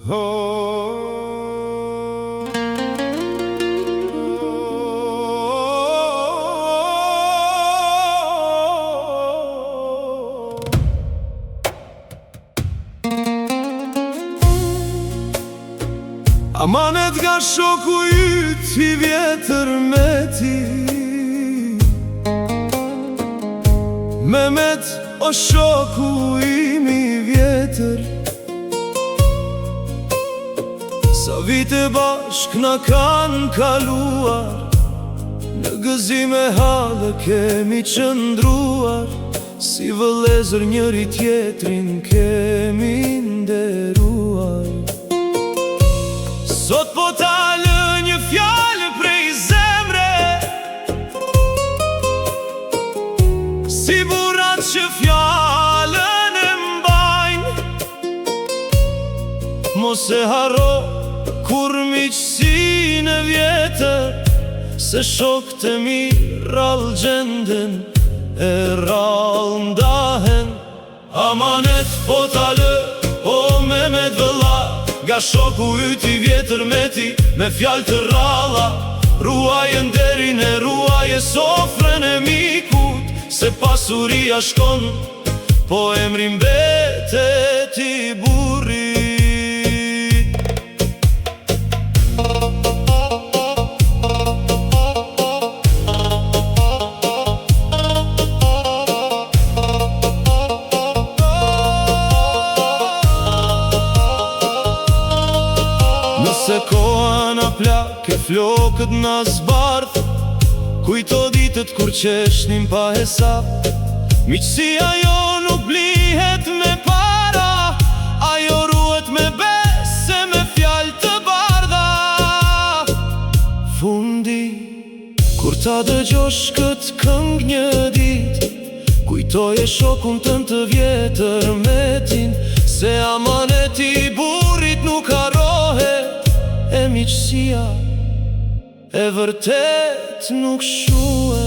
Amanet nga shoku yt I vjetër me ti Mehmet o shoku im I vjetër Sa vite bashk na kanë kaluar Në gëzime halë kemi qëndruar Si vëllezër njëri tjetrin kemi nderuar Sot po talë një fjallë prej zemre Si burat që fjallën e mbajnë Mos e haro kur miqësinë e vjetër Se shokët e mi rall gjenden e rall ndahen Amanet po talë o Mehmet vëlla Nga shoku yt I vjetër me ti Me fjallë të ralla Ruaje nderin e ruaje sofrën e mikut Se pasuria shkon Po emri mbetet I burrit Nëse koha na plak e flokët na zbardh Kujto ditët kur qeshnim pa hesap Miqësia jo nuk blihet me para Ajo ruhet me bese me fjallë të bardha Fundi Kur ta dëgjosh këtë këngë një dit Kujtoje shokun tënd të vjetër me tin Se amaneti I burrit nuk harrohet E miqësia e vërtet nuk shuhet